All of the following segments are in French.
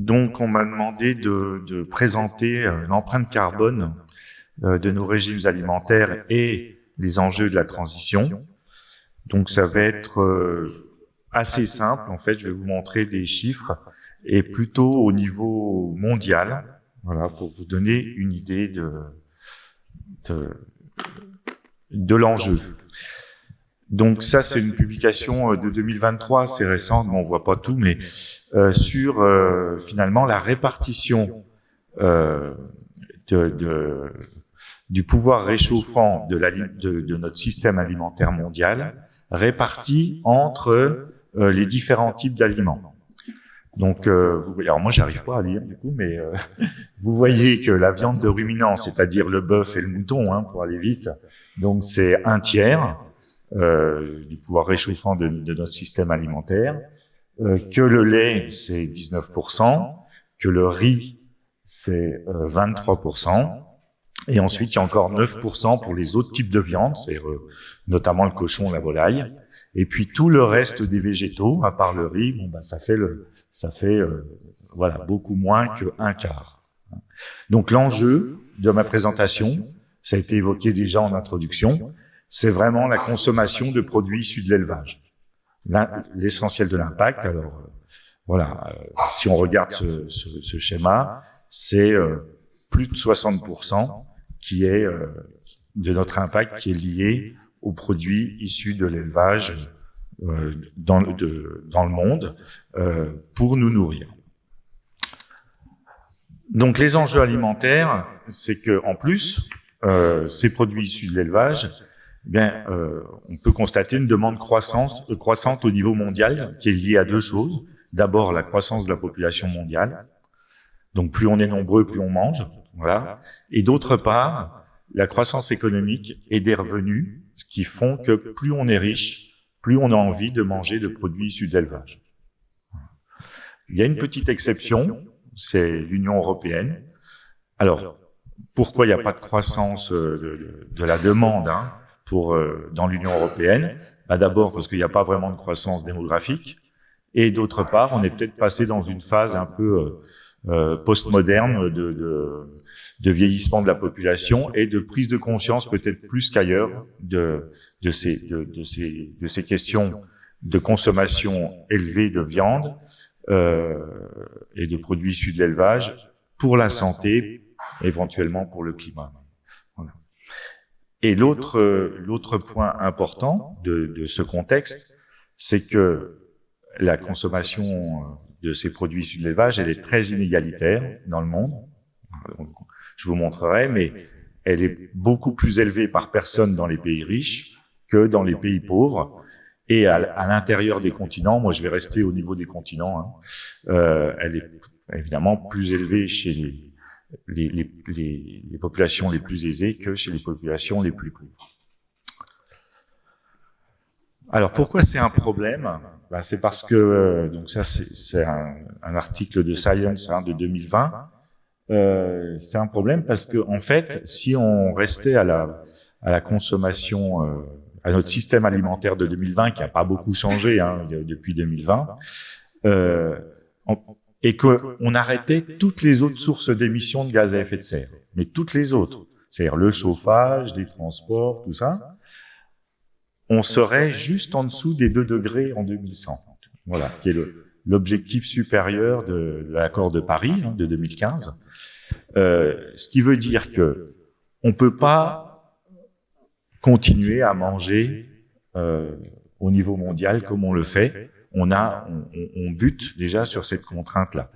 Donc, on m'a demandé de présenter l'empreinte carbone de nos régimes alimentaires et les enjeux de la transition. Donc, ça va être assez simple. En fait, je vais vous montrer des chiffres et plutôt au niveau mondial, voilà, pour vous donner une idée de l'enjeu. Donc ça, c'est une publication de 2023, c'est récent, bon, on voit pas tout, mais sur finalement la répartition du pouvoir réchauffant de notre système alimentaire mondial, réparti entre les différents types d'aliments. Donc, alors moi, j'arrive pas à lire du coup, mais vous voyez que la viande de ruminant, c'est-à-dire le bœuf et le mouton, hein, pour aller vite, donc c'est 1/3 du pouvoir réchauffant de notre système alimentaire, que le lait, c'est 19%, que le riz, c'est 23%, et ensuite, il y a encore 9% pour les autres types de viande, c'est notamment le cochon, la volaille, et puis tout le reste des végétaux, à part le riz, bon, bah, ça fait voilà, beaucoup moins que 1/4. Donc l'enjeu de ma présentation, ça a été évoqué déjà en introduction, c'est vraiment la consommation de produits issus de l'élevage. L'essentiel de l'impact, alors voilà, si on regarde ce schéma, c'est plus de 60% qui est de notre impact qui est lié aux produits issus de l'élevage dans le monde pour nous nourrir. Donc les enjeux alimentaires, c'est que en plus ces produits issus de l'élevage, on peut constater une demande croissante au niveau mondial qui est liée à deux choses. D'abord, la croissance de la population mondiale. Donc, plus on est nombreux, plus on mange. Voilà. Et d'autre part, la croissance économique et des revenus qui font que plus on est riche, plus on a envie de manger de produits issus de l'élevage. Il y a une petite exception, c'est l'Union européenne. Alors, pourquoi il n'y a pas de croissance de la demande, hein, dans l'Union européenne? D'abord parce qu'il n'y a pas vraiment de croissance démographique, et d'autre part, on est peut-être passé dans une phase un peu postmoderne de vieillissement de la population et de prise de conscience peut-être plus qu'ailleurs de ces questions de consommation élevée de viande et de produits issus de l'élevage pour la santé, éventuellement pour le climat. Voilà. Et l'autre point important de ce contexte, c'est que la consommation de ces produits issus de l'élevage, elle est très inégalitaire dans le monde. Je vous montrerai, mais elle est beaucoup plus élevée par personne dans les pays riches que dans les pays pauvres. Et à l'intérieur des continents, moi je vais rester au niveau des continents, hein, elle est évidemment plus élevée chez les populations les plus aisées que chez les populations les plus pauvres. Alors pourquoi c'est un problème? C'est parce que donc ça c'est un article de Science, hein, de 2020. C'est un problème parce que en fait, si on restait à la consommation, à notre système alimentaire de 2020 qui n'a pas beaucoup changé, hein, depuis 2020, et qu'on arrêtait toutes les autres sources d'émissions de gaz à effet de serre, mais toutes les autres, c'est-à-dire le chauffage, les transports, tout ça, on serait juste en dessous des 2 degrés en 2100. Voilà, qui est l'objectif supérieur de l'accord de Paris, hein, de 2015. Ce qui veut dire que on peut pas continuer à manger au niveau mondial comme on le fait. On bute déjà sur cette contrainte-là.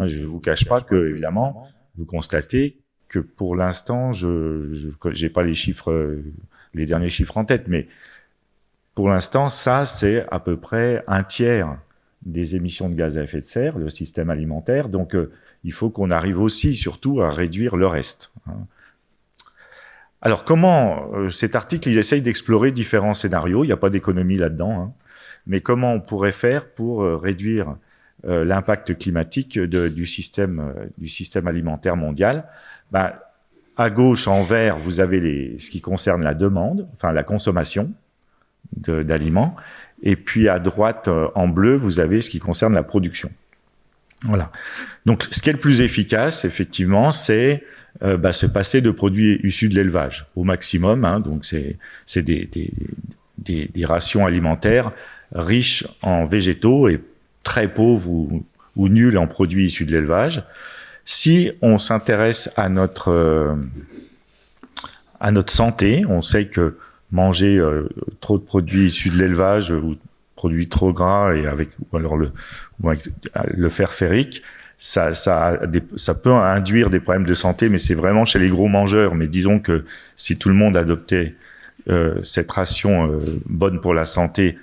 Je vous cache pas que, évidemment, vous constatez que pour l'instant, j'ai pas les derniers chiffres en tête, mais pour l'instant, ça, c'est à peu près 1/3 des émissions de gaz à effet de serre, le système alimentaire. Donc, il faut qu'on arrive aussi, surtout, à réduire le reste. Alors, comment cet article, il essaye d'explorer différents scénarios. Il n'y a pas d'économie là-dedans, hein. Mais comment on pourrait faire pour réduire l'impact climatique du système alimentaire mondial? À gauche, en vert, vous avez ce qui concerne la demande, enfin la consommation d'aliments, et puis à droite, en bleu, vous avez ce qui concerne la production. Voilà. Donc, ce qui est le plus efficace, effectivement, c'est se passer de produits issus de l'élevage au maximum. Hein, donc, c'est des rations alimentaires riches en végétaux et très pauvres ou nuls en produits issus de l'élevage. Si on s'intéresse à notre santé, on sait que manger trop de produits issus de l'élevage ou produits trop gras et avec le fer ferrique, ça peut induire des problèmes de santé, mais c'est vraiment chez les gros mangeurs. Mais disons que si tout le monde adoptait cette ration bonne pour la santé,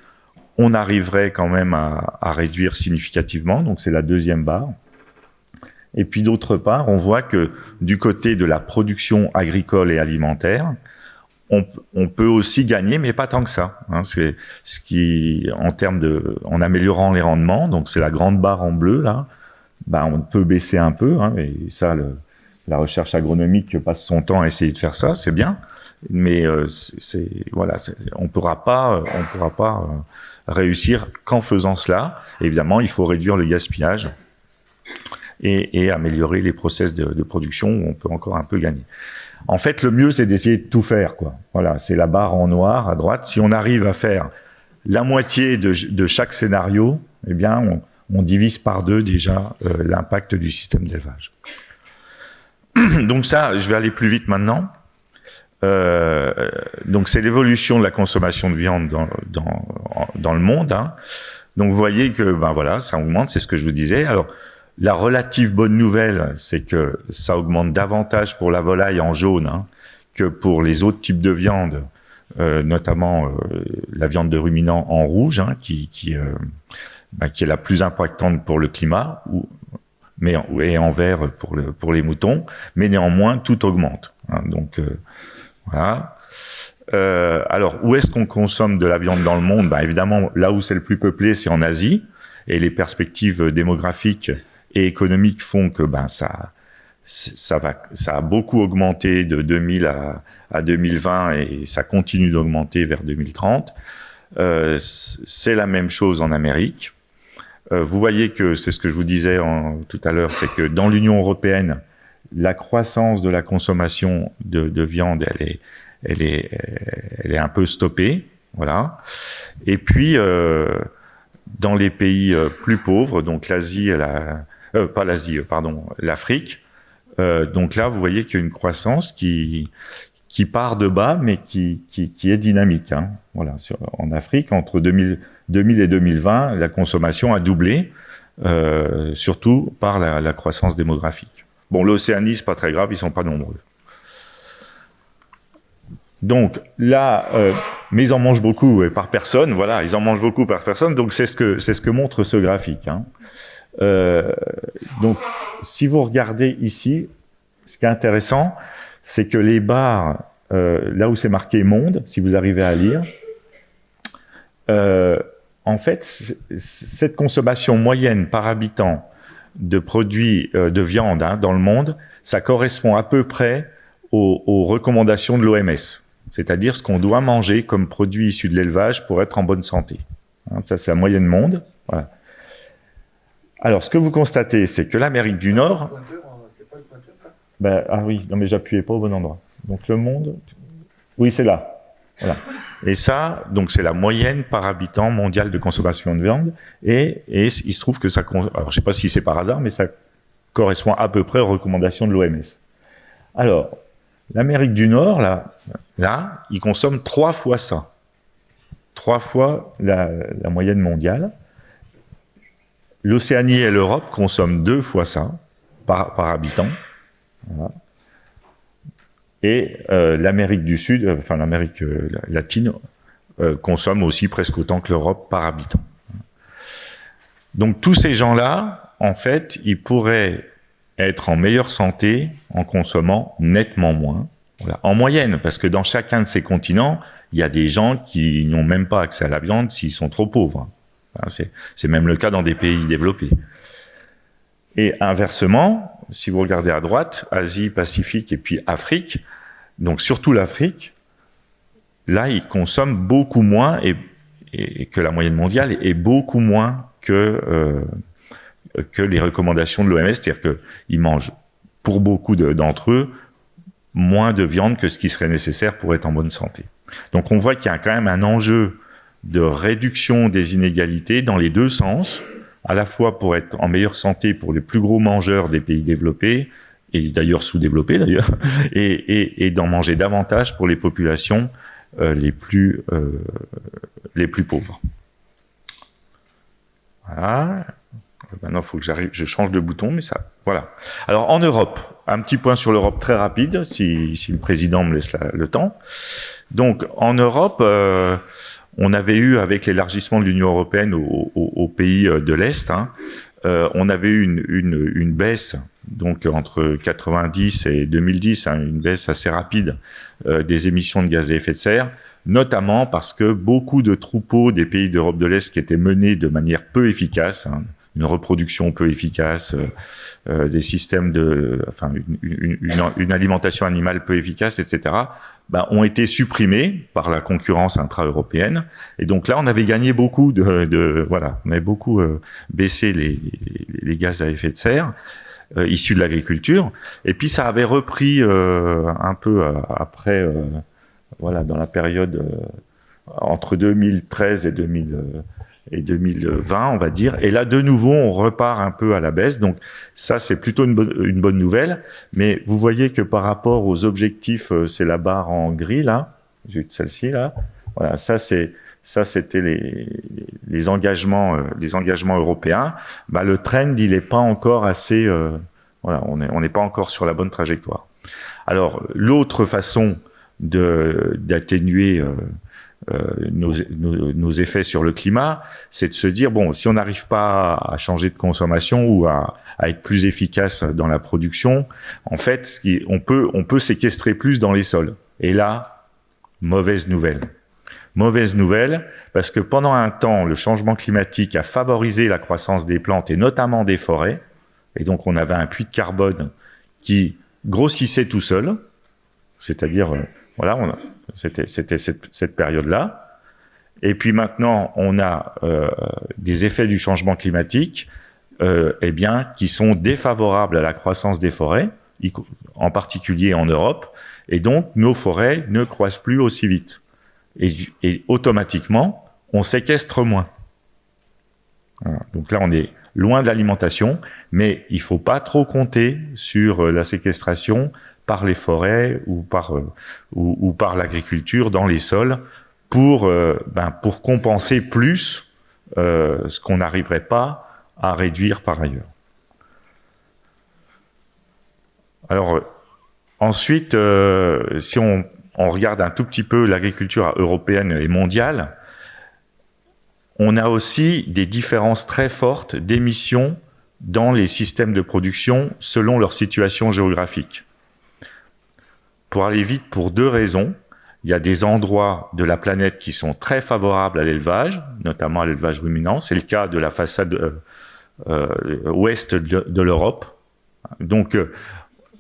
on arriverait quand même à réduire significativement. Donc c'est la deuxième barre. Et puis d'autre part, on voit que du côté de la production agricole et alimentaire, on peut aussi gagner, mais pas tant que ça. Hein. C'est ce qui, en améliorant les rendements, donc c'est la grande barre en bleu là. On peut baisser un peu, hein, et ça, la recherche agronomique passe son temps à essayer de faire ça, c'est bien. Mais on pourra pas réussir qu'en faisant cela. Évidemment, il faut réduire le gaspillage et améliorer les process de production où on peut encore un peu gagner. En fait, le mieux, c'est d'essayer de tout faire, quoi. Voilà, c'est la barre en noir à droite. Si on arrive à faire la moitié de chaque scénario, eh bien, on divise par 2 déjà l'impact du système d'élevage. Donc ça, je vais aller plus vite maintenant. Donc c'est l'évolution de la consommation de viande dans le monde. Hein. Donc vous voyez que ça augmente, c'est ce que je vous disais. Alors la relative bonne nouvelle, c'est que ça augmente davantage pour la volaille en jaune que pour les autres types de viande, notamment la viande de ruminants en rouge, qui est la plus impactante pour le climat, et en vert pour les moutons, mais néanmoins tout augmente. Hein, donc voilà. Alors où est-ce qu'on consomme de la viande dans le monde ? Évidemment, là où c'est le plus peuplé, c'est en Asie, et les perspectives démographiques et économiques font que ça a beaucoup augmenté de 2000 à 2020 et ça continue d'augmenter vers 2030. C'est la même chose en Amérique. Vous voyez que c'est ce que je vous disais tout à l'heure, c'est que dans l'Union européenne, la croissance de la consommation de viande, elle est un peu stoppée, voilà. Et puis dans les pays plus pauvres, donc l'Afrique. Donc là, vous voyez qu'il y a une croissance qui part de bas, mais qui est dynamique. Hein. Voilà. En Afrique, entre 2000 et 2020, la consommation a doublé, surtout par la croissance démographique. Bon, l'Océanie, c'est pas très grave, ils sont pas nombreux. Donc là, mais ils en mangent beaucoup par personne. Voilà, ils en mangent beaucoup par personne. Donc c'est ce que montre ce graphique. Hein. Donc, si vous regardez ici, ce qui est intéressant, c'est que les barres, là où c'est marqué monde, si vous arrivez à lire, en fait, cette consommation moyenne par habitant de produits de viande dans le monde, ça correspond à peu près aux recommandations de l'OMS, c'est-à-dire ce qu'on doit manger comme produit issu de l'élevage pour être en bonne santé. Hein, ça, c'est la moyenne monde. Voilà. Alors, ce que vous constatez, c'est que l'Amérique du Nord... ah oui, non mais j'appuyais pas au bon endroit. Donc le monde... Oui, c'est là. Voilà. Et ça, donc c'est la moyenne par habitant mondial de consommation de viande. Et il se trouve que ça... Alors, je sais pas si c'est par hasard, mais ça correspond à peu près aux recommandations de l'OMS. Alors, l'Amérique du Nord, là, ils consomment 3 fois ça. 3 fois la moyenne mondiale. L'Océanie et l'Europe consomment 2 fois ça par habitant. Voilà. Et l'Amérique du Sud, enfin l'Amérique latine, consomme aussi presque autant que l'Europe par habitant. Donc tous ces gens-là, en fait, ils pourraient être en meilleure santé en consommant nettement moins. Voilà. En moyenne, parce que dans chacun de ces continents, il y a des gens qui n'ont même pas accès à la viande s'ils sont trop pauvres. C'est même le cas dans des pays développés. Et inversement, si vous regardez à droite, Asie, Pacifique et puis Afrique, donc surtout l'Afrique, là, ils consomment beaucoup moins et que la moyenne mondiale et beaucoup moins que que les recommandations de l'OMS, c'est-à-dire qu'ils mangent, pour beaucoup d'entre eux, moins de viande que ce qui serait nécessaire pour être en bonne santé. Donc on voit qu'il y a quand même un enjeu de réduction des inégalités dans les deux sens, à la fois pour être en meilleure santé pour les plus gros mangeurs des pays développés, et d'ailleurs sous-développés d'ailleurs, et d'en manger davantage pour les populations les plus pauvres. Voilà. Maintenant, il faut que je change de bouton, mais ça, voilà. Alors, en Europe, un petit point sur l'Europe très rapide, si le président me laisse le temps. Donc, en Europe, on avait eu, avec l'élargissement de l'Union européenne aux pays de l'Est, on avait eu une baisse, donc entre 90 et 2010, une baisse assez rapide des émissions de gaz à effet de serre, notamment parce que beaucoup de troupeaux des pays d'Europe de l'Est qui étaient menés de manière peu efficace, une reproduction peu efficace, des systèmes une alimentation animale peu efficace, etc., ont été supprimés par la concurrence intra-européenne. Et donc là, on avait gagné beaucoup voilà, on avait beaucoup baissé les gaz à effet de serre issus de l'agriculture. Et puis ça avait repris un peu après, voilà, dans la période entre 2013 et 2020, on va dire. Et là, de nouveau, on repart un peu à la baisse. Donc, ça, c'est plutôt une bonne nouvelle. Mais vous voyez que par rapport aux objectifs, c'est la barre en gris, là. J'ai celle-ci, là. Voilà, ça, c'était les engagements européens. Le trend, il n'est pas encore assez... voilà, on n'est pas encore sur la bonne trajectoire. Alors, l'autre façon d'atténuer nos effets sur le climat, c'est de se dire, bon, si on n'arrive pas à changer de consommation ou à être plus efficace dans la production, en fait, on peut séquestrer plus dans les sols. Et là, mauvaise nouvelle. Mauvaise nouvelle, parce que pendant un temps, le changement climatique a favorisé la croissance des plantes et notamment des forêts. Et donc, on avait un puits de carbone qui grossissait tout seul. C'est-à-dire, voilà, c'était cette période-là. Et puis maintenant, on a des effets du changement climatique, qui sont défavorables à la croissance des forêts, en particulier en Europe. Et donc, nos forêts ne croissent plus aussi vite. Et automatiquement, on séquestre moins. Voilà. Donc là, on est loin de l'alimentation, mais il ne faut pas trop compter sur la séquestration par les forêts ou par l'agriculture dans les sols pour compenser plus ce qu'on n'arriverait pas à réduire par ailleurs. Alors, ensuite, si on regarde un tout petit peu l'agriculture européenne et mondiale, on a aussi des différences très fortes d'émissions dans les systèmes de production selon leur situation géographique. Pour aller vite, pour deux raisons. Il y a des endroits de la planète qui sont très favorables à l'élevage, notamment à l'élevage ruminant. C'est le cas de la façade ouest de l'Europe. Donc,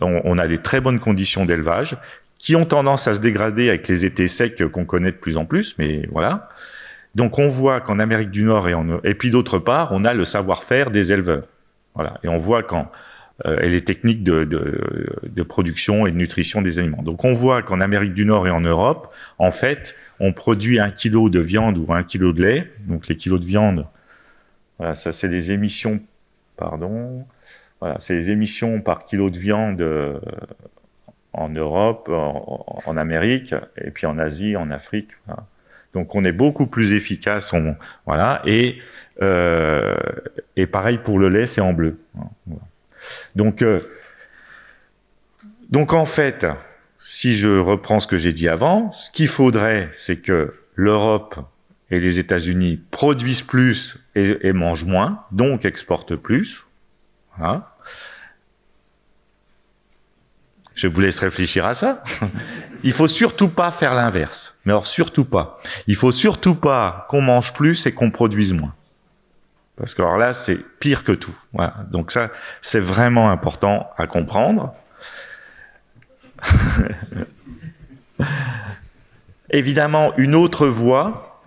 on a des très bonnes conditions d'élevage qui ont tendance à se dégrader avec les étés secs qu'on connaît de plus en plus, mais voilà. Donc on voit qu'en Amérique du Nord et puis d'autre part, on a le savoir-faire des éleveurs. Voilà. Et on voit et les techniques de production et de nutrition des aliments. Donc on voit qu'en Amérique du Nord et en Europe, en fait, on produit 1 kilo de viande ou 1 kilo de lait. Donc les kilos de viande, voilà, ça c'est des émissions, voilà, c'est les émissions par kilo de viande en Europe, en Amérique, et puis en Asie, en Afrique. Voilà. Donc on est beaucoup plus efficace, voilà, et pareil pour le lait, c'est en bleu. Voilà. Donc en fait, si je reprends ce que j'ai dit avant, ce qu'il faudrait, c'est que l'Europe et les États-Unis produisent plus et mangent moins, donc exportent plus. Voilà. Je vous laisse réfléchir à ça. Il faut surtout pas faire l'inverse. Mais alors surtout pas. Il faut surtout pas qu'on mange plus et qu'on produise moins. Parce que alors là, c'est pire que tout. Voilà. Donc ça, c'est vraiment important à comprendre. Évidemment, une autre voie,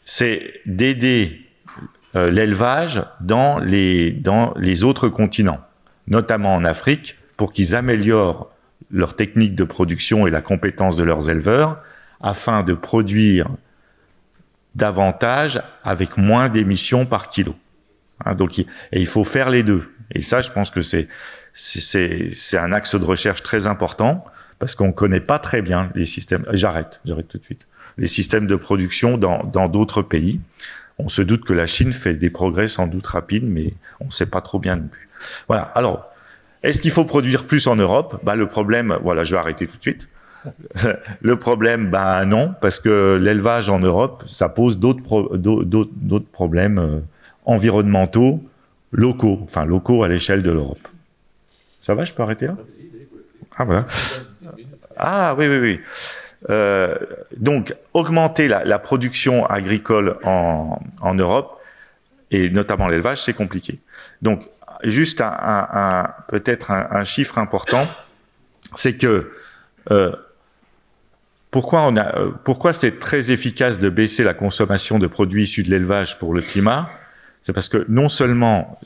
c'est d'aider l'élevage dans les autres continents, notamment en Afrique, pour qu'ils améliorent leur technique de production et la compétence de leurs éleveurs, afin de produire davantage avec moins d'émissions par kilo. Hein, donc, il faut faire les deux. Et ça, je pense que c'est un axe de recherche très important, parce qu'on ne connaît pas très bien les systèmes. J'arrête tout de suite. Les systèmes de production dans d'autres pays. On se doute que la Chine fait des progrès sans doute rapides, mais on ne sait pas trop bien non plus. Voilà. Alors, est-ce qu'il faut produire plus en Europe? Le problème, voilà, je vais arrêter tout de suite. Le problème, non, parce que l'élevage en Europe, ça pose d'autres problèmes environnementaux, locaux à l'échelle de l'Europe. Ça va, je peux arrêter là? Ah, voilà. Ah, oui. Donc, augmenter la production agricole en Europe, et notamment l'élevage, c'est compliqué. Donc, juste peut-être un chiffre important, c'est que pourquoi c'est très efficace de baisser la consommation de produits issus de l'élevage pour le climat? C'est parce que non seulement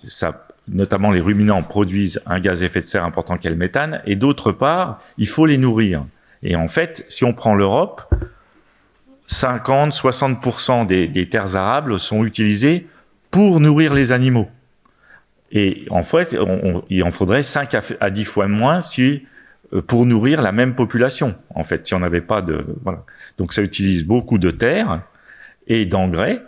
notamment les ruminants produisent un gaz à effet de serre important qu'est le méthane, et d'autre part, il faut les nourrir. Et en fait, si on prend l'Europe, 50-60% des terres arables sont utilisées pour nourrir les animaux. Et en fait, il en faudrait 5 à 10 fois moins pour nourrir la même population, en fait, si on n'avait pas de... Voilà. Donc ça utilise beaucoup de terres et d'engrais,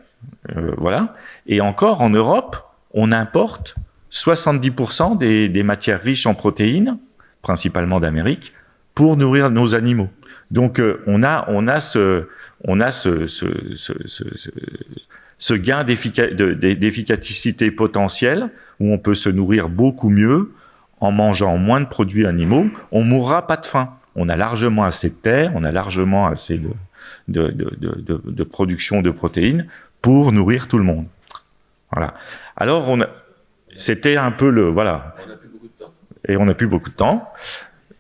voilà. Et encore, en Europe, on importe 70% des matières riches en protéines, principalement d'Amérique, pour nourrir nos animaux. Donc on a ce gain d'efficacité potentielle où on peut se nourrir beaucoup mieux en mangeant moins de produits animaux. On mourra pas de faim. On a largement assez de terre, on a largement assez de production de protéines pour nourrir tout le monde. Voilà. Alors c'était un peu voilà. On n'a plus beaucoup de temps. Et on n'a plus beaucoup de temps.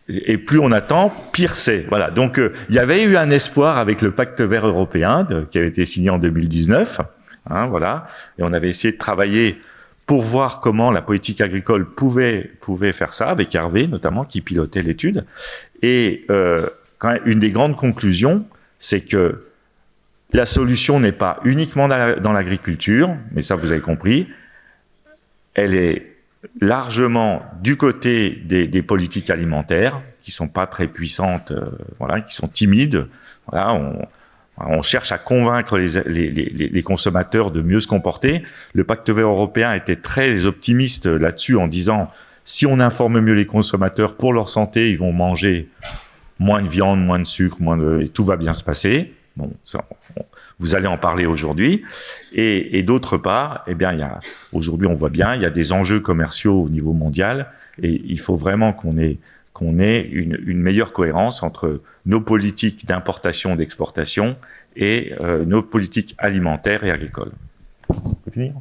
Et plus on attend, pire c'est. Voilà. Donc, il y avait eu un espoir avec le Pacte vert européen qui avait été signé en 2019. Hein, voilà. Et on avait essayé de travailler pour voir comment la politique agricole pouvait faire ça, avec Hervé notamment, qui pilotait l'étude. Et quand même, une des grandes conclusions, c'est que la solution n'est pas uniquement dans l'agriculture, mais ça vous avez compris, elle est largement du côté des politiques alimentaires, qui sont pas très puissantes, voilà, qui sont timides. Voilà, on cherche à convaincre les consommateurs de mieux se comporter. Le Pacte vert européen était très optimiste là-dessus en disant si on informe mieux les consommateurs pour leur santé, ils vont manger moins de viande, moins de sucre, et tout va bien se passer. Bon, ça, vous allez en parler aujourd'hui. Et d'autre part, eh bien, aujourd'hui, on voit bien, il y a des enjeux commerciaux au niveau mondial et il faut vraiment qu'on ait une meilleure cohérence entre nos politiques d'importation, d'exportation et nos politiques alimentaires et agricoles. On peut finir ?